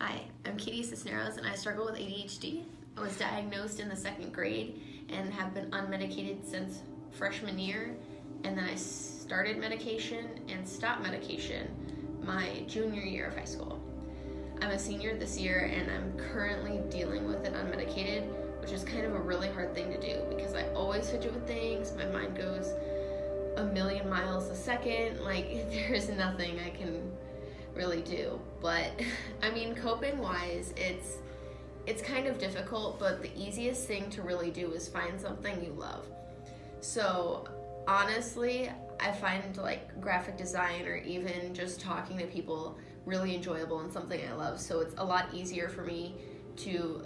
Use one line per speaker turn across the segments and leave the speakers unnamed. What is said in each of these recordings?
Hi, I'm Katie Cisneros and I struggle with ADHD. I was diagnosed in the 2nd grade and have been unmedicated since freshman year, and then I started medication and stopped medication my junior year of high school. I'm a senior this year and I'm currently dealing with it unmedicated, which is kind of a really hard thing to do because I always fidget with things. My mind goes a million miles a second. Like, there's nothing I can really do. But I mean, coping wise, it's kind of difficult, but the easiest thing to really do is find something you love. So honestly, I find like graphic design or even just talking to people really enjoyable and something I love. So it's a lot easier for me to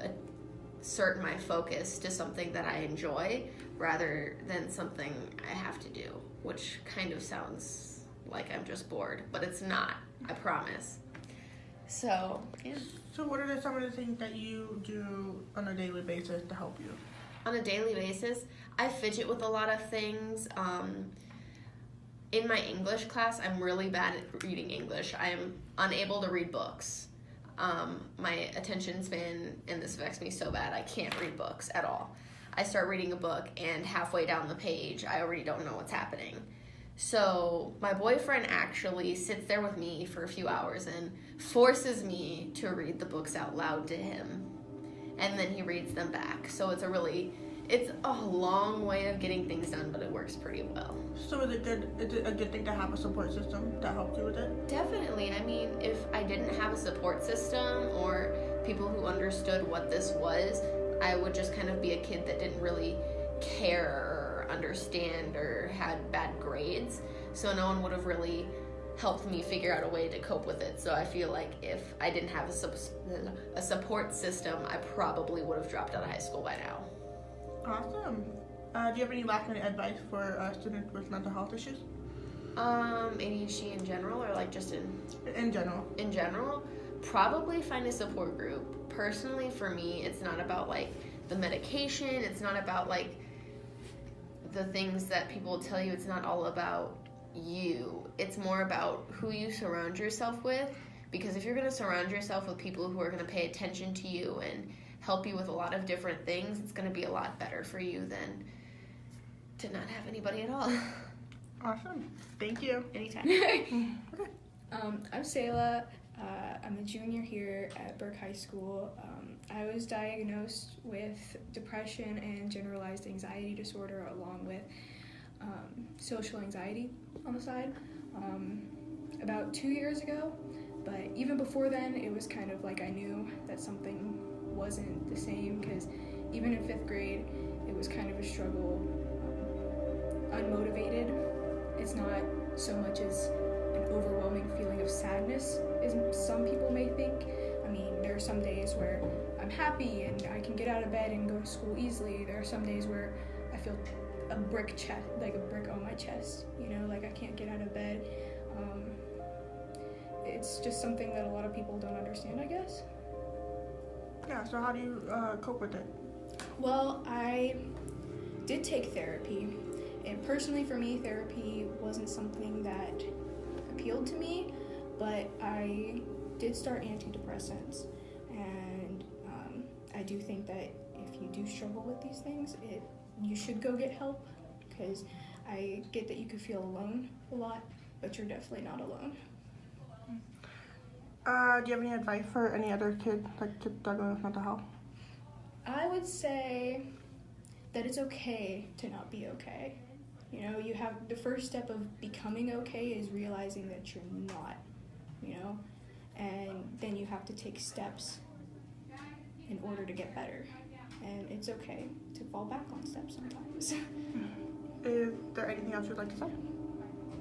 assert my focus to something that I enjoy rather than something I have to do, which kind of sounds like I'm just bored, but it's not, I promise. So, yeah.
So what are some of the things that you do on a daily basis to help you?
On a daily basis, I fidget with a lot of things. In my English class, I'm really bad at reading English. I am unable to read books. My attention span, and this affects me so bad, I can't read books at all. I start reading a book, and halfway down the page, I already don't know what's happening. So my boyfriend actually sits there with me for a few hours and forces me to read the books out loud to him, and then he reads them back. So it's a long way of getting things done, but it works pretty well.
So is it a good thing to have a support system that helps you with it?
Definitely. I mean, if I didn't have a support system or people who understood what this was, I would just kind of be a kid that didn't really care or understand or had bad grades. So no one would have really helped me figure out a way to cope with it. So I feel like if I didn't have a support system, I probably would have dropped out of high school by now.
Awesome. Do you have any last minute advice for students with mental health issues?
ADHD in general, or like just
in general?
In general, probably find a support group. Personally, for me, it's not about like the medication. It's not about like the things that people tell you. It's not all about you. It's more about who you surround yourself with. Because if you're going to surround yourself with people who are going to pay attention to you and help you with a lot of different things, it's going to be a lot better for you than to not have anybody at all.
Awesome. Thank you.
Anytime.
Okay.
I'm Sayla. I'm a junior here at Burke High School. I was diagnosed with depression and generalized anxiety disorder along with social anxiety on the side about 2 years ago. But even before then, it was kind of like I knew that something wasn't the same, because even in 5th grade, it was kind of a struggle. Unmotivated. It's not so much as an overwhelming feeling of sadness as some people may think. I mean, there are some days where I'm happy and I can get out of bed and go to school easily. There are some days where I feel a brick on my chest, like I can't get out of bed. It's just something that a lot of people don't understand, I guess.
Yeah, so how do you cope with it?
Well, I did take therapy, and personally for me, therapy wasn't something that appealed to me, but I did start antidepressants, and I do think that if you do struggle with these things, you should go get help, because I get that you could feel alone a lot, but you're definitely not alone.
Do you have any advice for any other kids struggling with mental health?
I would say that it's okay to not be okay. You have the first step of becoming okay is realizing that you're not, and then you have to take steps in order to get better. And it's okay to fall back on steps sometimes.
Is there anything else you'd like to say?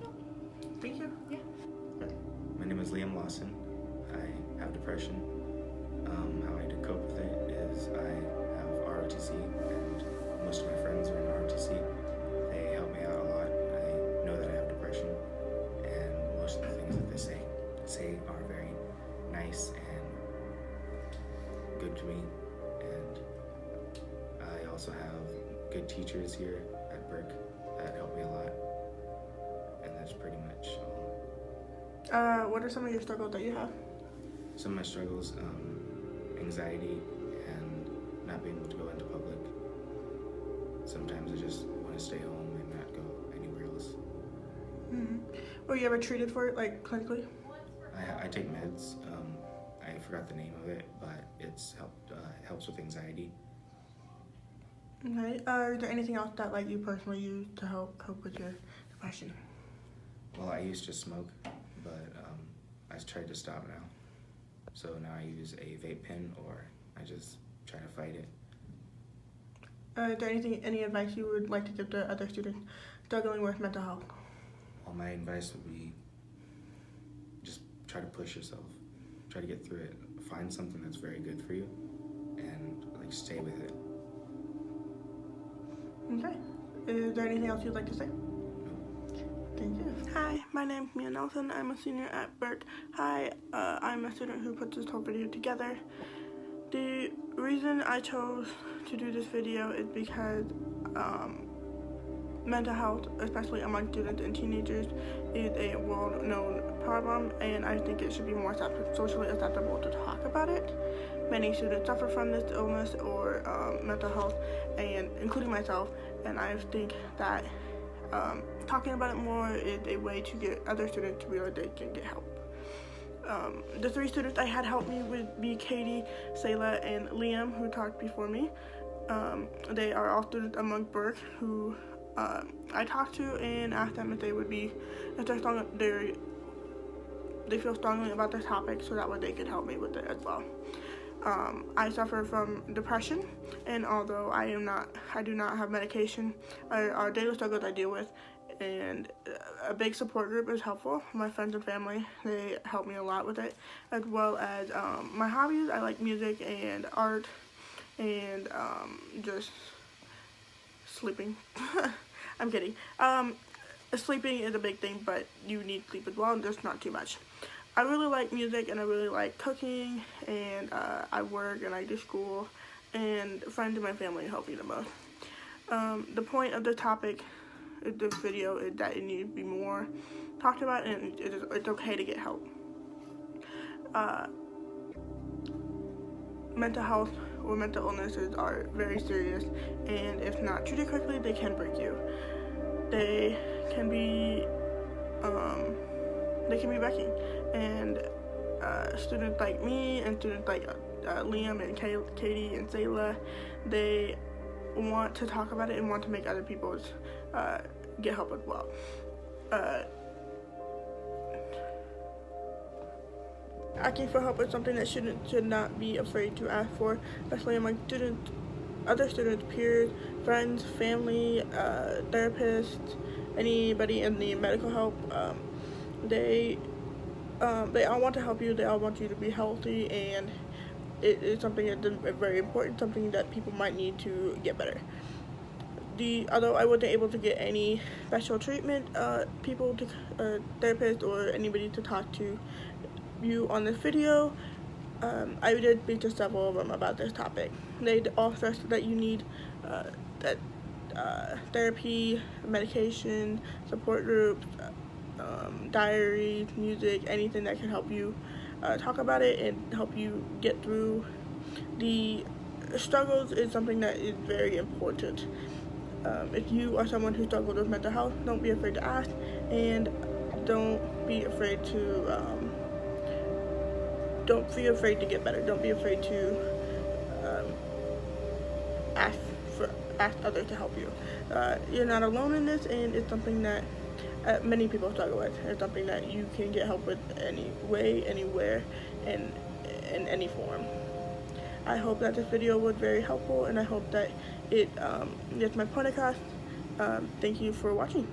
No.
Thank you.
Yeah.
My name is Liam Lawson. I have depression. How I do cope with it is I have ROTC, and most of my friends are in ROTC. They help me out a lot. I know that I have depression, and most of the things that they say are very nice and good to me. And I also have good teachers here at Burke that help me a lot, and that's pretty much all.
What are some of your struggles that you have?
Some of my struggles, anxiety and not being able to go into public. Sometimes I just want to stay home and not go anywhere else.
Mm-hmm. Were you ever treated for it, like clinically?
I take meds. I forgot the name of it, but it's helps with anxiety.
Okay. Is there anything else that like you personally use to help cope with your depression?
Well, I used to smoke, but I tried to stop now. So now I use a vape pen, or I just try to fight it.
Is there any advice you would like to give to other students struggling with mental health?
Well, my advice would be just try to push yourself. Try to get through it. Find something that's very good for you, and like stay with it.
Okay. Is there anything else you'd like to say? Thank you. Hi, my name's Mia Nelson. I'm a senior at Burke High. I'm a student who put this whole video together. The reason I chose to do this video is because mental health, especially among students and teenagers, is a world-known problem, and I think it should be more socially acceptable to talk about it. Many students suffer from this illness or mental health, and including myself, and I think that talking about it more is a way to get other students to realize they can get help. The 3 students I had help me would be Katie, Selah, and Liam, who talked before me. They are all students among Burke who I talked to and asked them if they would be, if they feel strongly about this topic, so that way they could help me with it as well. I suffer from depression, and although I do not have medication, our daily struggles I deal with, and a big support group is helpful. My friends and family, they help me a lot with it, as well as my hobbies. I like music and art, and just sleeping. I'm kidding. Sleeping is a big thing, but you need sleep as well, and just not too much. I really like music, and I really like cooking, and I work and I do school, and friends in my family help me the most. The point of the topic of this video is that it needs to be more talked about, and it's okay to get help. Mental health or mental illnesses are very serious, and if not treated quickly, they can break you. They can be wrecking, and students like me and students like Liam and Katie and Selah, they want to talk about it and want to make other people get help as well. Asking for help is something that should not be afraid to ask for, especially among other students, peers, friends, family, therapists, anybody in the medical help. They all want to help you. They all want you to be healthy, and it is something that is very important, something that people might need to get better. Although I wasn't able to get any special treatment, therapists or anybody to talk to you on this video, I did speak to several of them about this topic. They all stressed that you need therapy, medication, support groups, diaries, music, anything that can help you talk about it and help you get through the struggles is something that is very important. If you are someone who struggles with mental health, don't be afraid to ask, and don't be afraid to get better. Don't be afraid to ask others to help you. You're not alone in this, and it's something that many people struggle with. It's something that you can get help with any way, anywhere, and in any form. I hope that this video was very helpful, and I hope that it gets my point across. Thank you for watching.